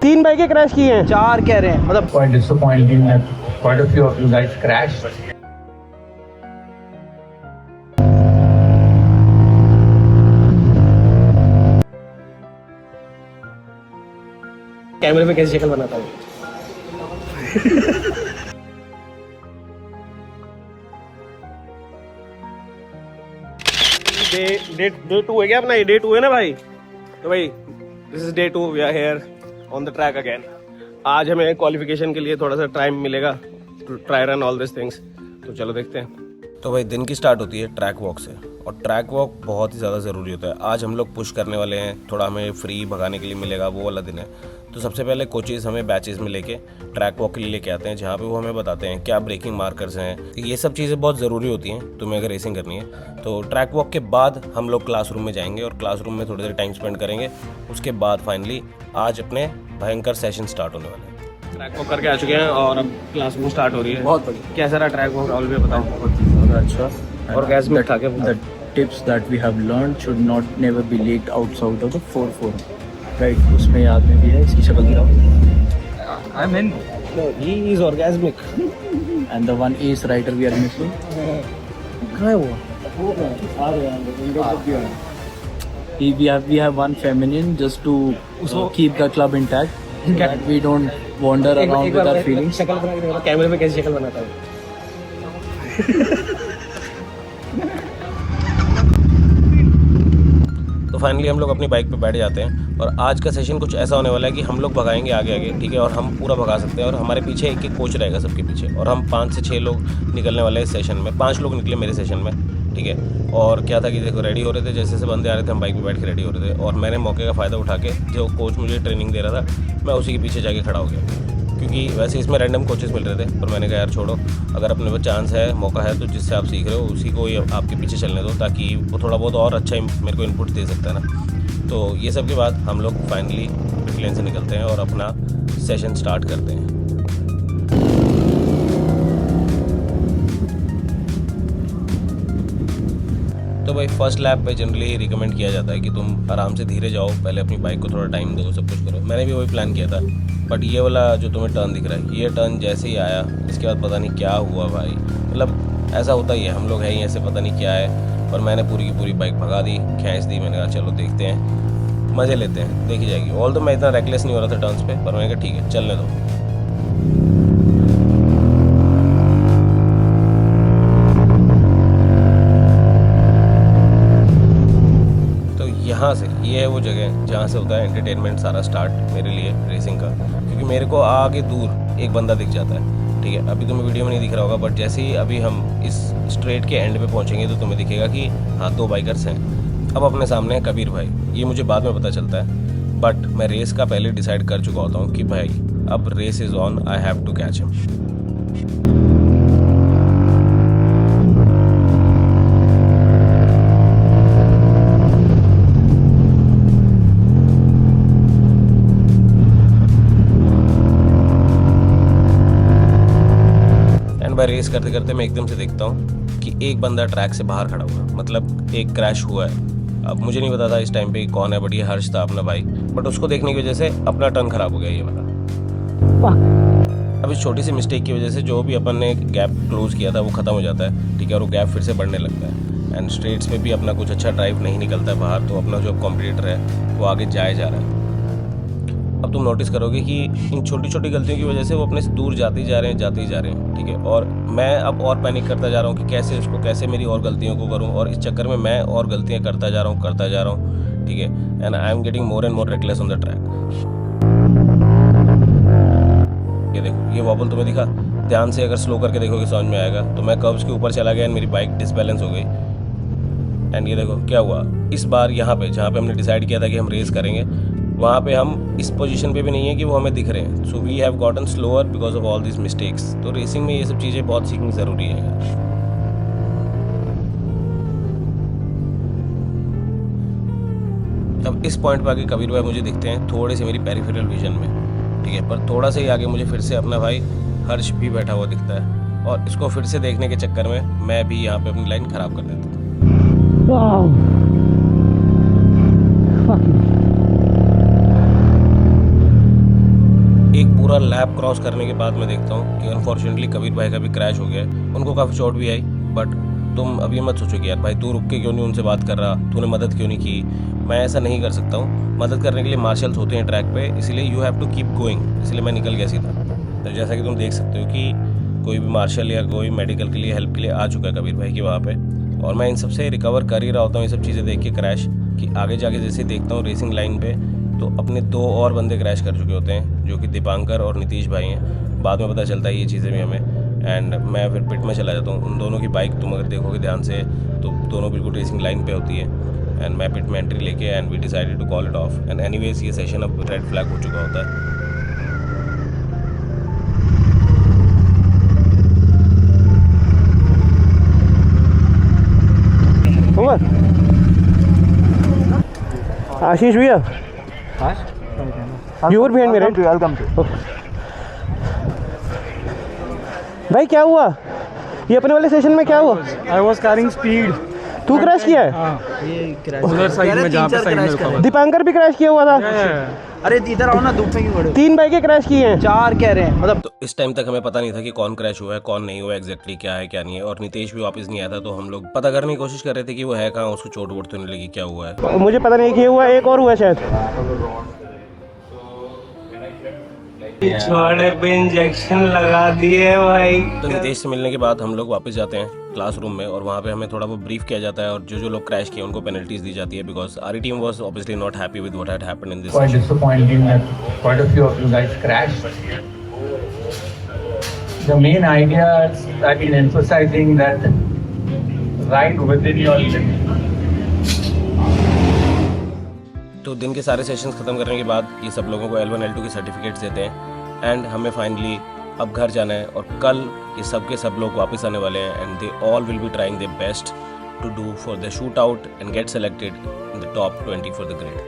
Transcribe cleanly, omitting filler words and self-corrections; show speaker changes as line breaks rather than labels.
3 बाइकें क्रैश की हैं।
4 कह रहे हैं, मतलब
quite disappointing that quite a few of you guys crashed.
कैमरे पे कैसी शक्ल बनाता हूँ। डे 2 है क्या अपना? ये डे 2 है ना भाई? तो भाई this is day 2, we are here on the track again. आज हमें क्वालिफिकेशन के लिए थोड़ा सा टाइम मिलेगा to try run all this things, तो चलो देखते हैं।
तो भाई दिन की स्टार्ट होती है ट्रैक वॉक से, और ट्रैक वॉक बहुत ही ज़्यादा ज़रूरी होता है। आज हम लोग पुश करने वाले हैं, थोड़ा हमें फ्री भगाने के लिए मिलेगा, वो वाला दिन है। तो सबसे पहले कोचेज़ हमें बैचेज़ में लेके ट्रैक वॉक के लिए लेके आते हैं, जहाँ पे वो हमें बताते हैं क्या ब्रेकिंग मार्कर्स हैं। ये सब चीज़ें बहुत ज़रूरी होती हैं तुम्हें अगर रेसिंग करनी है। तो ट्रैक वॉक के बाद हम लोग क्लासरूम में जाएंगे और क्लासरूम में थोड़ी देर टाइम स्पेंड करेंगे। उसके बाद फाइनली आज अपने भयंकर सेशन स्टार्ट होने वाले हैं।
ट्रैक वॉक करके आ चुके हैं और अब क्लासरूम स्टार्ट हो रही है।
बहुत बढ़िया।
कैसा रहा ट्रैक वॉक राहुल भी बताओ।
बहुत ज़्यादा अच्छा।
और गैस में उठा के
The tips that we have learned should not never be leaked outside of the 4-4. Right, उसमें याद में भी है, इसकी शक्ल दिखाओ।
I'm in.
No, he is orgasmic.
And the one ace rider we are missing.
कहाँ है वो?
We have one feminine just to keep the club intact. That we don't wander around with our feelings.
शक्ल बना के देखो, कैमरे पे कैसी शक्ल बनाता है।
तो फाइनली हम लोग अपनी बाइक पे बैठ जाते हैं और आज का सेशन कुछ ऐसा होने वाला है कि हम लोग भगाएंगे आगे आगे, ठीक है, और हम पूरा भगा सकते हैं। और हमारे पीछे एक एक कोच रहेगा सबके पीछे, और हम 5 से 6 लोग निकलने वाले हैं इस सेशन में। 5 लोग निकले मेरे सेशन में, ठीक है। और क्या था कि देखो रेडी हो रहे थे, जैसे जैसे बंदे आ रहे थे हम बाइक पे बैठ के रेडी हो रहे थे, और मैंने मौके का फ़ायदा उठा के जो कोच मुझे ट्रेनिंग दे रहा था मैं उसी के पीछे जाके खड़ा हो गया, क्योंकि वैसे इसमें रैंडम कोचेस मिल रहे थे। पर मैंने कहा यार छोड़ो, अगर अपने पास चांस है, मौका है, तो जिससे आप सीख रहे हो उसी को ही आपके पीछे चलने दो, ताकि वो थोड़ा बहुत और अच्छा मेरे को इनपुट दे सकता है ना। तो ये सब के बाद हम लोग फाइनली पिट लेन से निकलते हैं और अपना सेशन स्टार्ट करते हैं। तो भाई फर्स्ट लैप पे जनरली रिकमेंड किया जाता है कि तुम आराम से धीरे जाओ, पहले अपनी बाइक को थोड़ा टाइम दो, सब कुछ करो। मैंने भी वही प्लान किया था, बट ये वाला जो तुम्हें टर्न दिख रहा है, ये टर्न जैसे ही आया इसके बाद पता नहीं क्या हुआ भाई। मतलब ऐसा होता ही है, हम लोग हैं ही ऐसे, पता नहीं क्या है। और मैंने पूरी की पूरी बाइक भगा दी, खींच दी। मैंने कहा चलो देखते हैं, मज़े लेते हैं, देखी जाएगी। ऑल तो मैं इतना रेकलेस नहीं हो रहा था टर्न्स पे, पर मैंने कहा ठीक है चलने दो। यहाँ से ये है वो जगह जहाँ से होता है एंटरटेनमेंट सारा स्टार्ट मेरे लिए रेसिंग का, क्योंकि मेरे को आगे दूर एक बंदा दिख जाता है, ठीक है। अभी तुम्हें वीडियो में नहीं दिख रहा होगा, बट जैसे ही अभी हम इस स्ट्रेट के एंड पे पहुँचेंगे तो तुम्हें दिखेगा कि हाँ 2 बाइकर्स हैं। अब अपने सामने है कबीर भाई, ये मुझे बाद में पता चलता है, बट मैं रेस का पहले डिसाइड कर चुका होता हूँ कि भाई अब race is on, I have to catch him. भाई रेस करते करते मैं एकदम से देखता हूँ कि एक बंदा ट्रैक से बाहर खड़ा हुआ, मतलब एक क्रैश हुआ है। अब मुझे नहीं पता था इस टाइम पे कौन है, बट ये हर्ष था अपना भाई। बट उसको देखने की वजह से अपना टर्न खराब हो गया ये वाला। अब इस छोटी सी मिस्टेक की वजह से जो भी अपन ने गैप क्लोज किया था वो ख़त्म हो जाता है, ठीक है, और वो गैप फिर से बढ़ने लगता है। एंड स्ट्रेट्स पे भी अपना कुछ अच्छा ड्राइव नहीं निकलता है बाहर, तो अपना जो कॉम्पिटिटर है वो आगे जाए जा रहा है। अब तुम नोटिस करोगे कि इन छोटी छोटी गलतियों की वजह से वो अपने से दूर जाते ही जा रहे हैं, ठीक है। और मैं अब और पैनिक करता जा रहा हूँ कि कैसे मेरी और गलतियों को करूँ, और इस चक्कर में मैं और गलतियाँ करता जा रहा हूँ, ठीक है। And I am getting more and more reckless on the track. ये देखो ये वॉबल तुम्हें दिखा, ध्यान से अगर स्लो करके देखोगे समझ में आएगा। तो मैं कर्व्स के ऊपर चला गया एंड मेरी बाइक डिसबैलेंस हो गई। एंड ये देखो क्या हुआ, इस बार यहाँ पे जहाँ पे हमने डिसाइड किया था कि हम रेस करेंगे, वहाँ पे हम इस पोजीशन पे भी नहीं है कि वो हमें दिख रहे हैं। So we have gotten slower because of all this mistakes. तो रेसिंग में ये सब चीज़ें बहुत सीखनी ज़रूरी है यार। अब इस पॉइंट पर आगे कबीर भाई मुझे दिखते हैं थोड़े से मेरी पेरिफेरल विजन में, ठीक है। पर थोड़ा सा ही आगे मुझे फिर से अपना भाई हर्ष भी बैठा हुआ दिखता है, और इसको फिर से देखने के चक्कर में मैं भी यहाँ पे अपनी लाइन ख़राब कर देता हूँ। पूरा लैब क्रॉस करने के बाद मैं देखता हूँ कि अनफॉर्चुनेटली कबीर भाई का भी क्रैश हो गया है। उनको काफ़ी चोट भी आई, बट तुम अब ये मत सोचो कि यार भाई तू रुक के क्यों नहीं उनसे बात कर रहा, तूने मदद क्यों नहीं की। मैं ऐसा नहीं कर सकता हूँ। मदद करने के लिए मार्शल्स होते हैं ट्रैक पे, इसलिए you have to keep going. इसलिए मैं निकल गया सीधा। तो जैसा कि तुम देख सकते हो कि कोई भी मार्शल या कोई मेडिकल के लिए हेल्प के लिए आ चुका है कबीर भाई की वहाँ पे, और मैं इन सबसे रिकवर कर ही रहा होता हूँ ये सब चीज़ें देख के क्रैश कि आगे जाके जैसे देखता हूँ रेसिंग लाइन पे तो अपने 2 और बंदे क्रैश कर चुके होते हैं, जो कि दीपांकर और नीतीश भाई हैं। बाद में पता चलता है ये चीज़ें भी हमें, एंड मैं फिर पिट में चला जाता हूँ। उन दोनों की बाइक तुम अगर देखोगे ध्यान से तो दोनों बिल्कुल रेसिंग लाइन पे होती है, एंड मैं पिट में एंट्री लेके and we decided to call it off. And anyways ये सेशन अब रेड फ्लैग हो चुका होता है।
आशीष भैया, you were behind me, right?
Welcome to.
भाई क्या हुआ? ये अपने वाले सेशन में क्या हुआ?
I was carrying speed.
तू क्रैश किया है?
उधर साइड में जहाँ पे साइड में रुका हुआ
दीपांकर भी क्रैश किया हुआ था।
है।
अरे इधर आओ ना, धूप में क्यों खड़े हो?
3 बाइकें क्रैश की हैं।
4 कह रहे हैं, मतलब
तो इस टाइम तक हमें पता नहीं था कि कौन क्रैश हुआ है कौन नहीं हुआ, एग्जैक्टली क्या है क्या नहीं है। और नितेश भी वापस नहीं आया था, तो हम लोग पता करने की कोशिश कर रहे थे कि वो है कहाँ, उसको चोट वोट तो नहीं लगी, क्या हुआ है।
मुझे पता नहीं कि ये हुआ, एक और हुआ शायद। छोड़े पे इंजेक्शन लगा दिए भाई।
तो नितेश से मिलने के बाद हम लोग वापस जाते हैं क्लासरूम में, और वहाँ पे हमें थोड़ा बहुत ब्रीफ किया जाता है, और जो लोग क्रैश किए उनको पेनल्टीज दी जाती है, because our team was obviously not happy with what had happened in this.
Quite disappointing that quite a few of you guys crashed. The main idea is, I've been emphasizing that ride within your limit.
तो दिन के सारे sessions खत्म करने के बाद ये सब लोगों को L1 L2 के सर्टिफिकेट्स देते हैं, एंड हमें फाइनली अब घर जाना है। और कल ये सब के सब लोग वापस आने वाले हैं, and they all will be trying their best to do for the shoot out and get selected in the top 20 for the grade.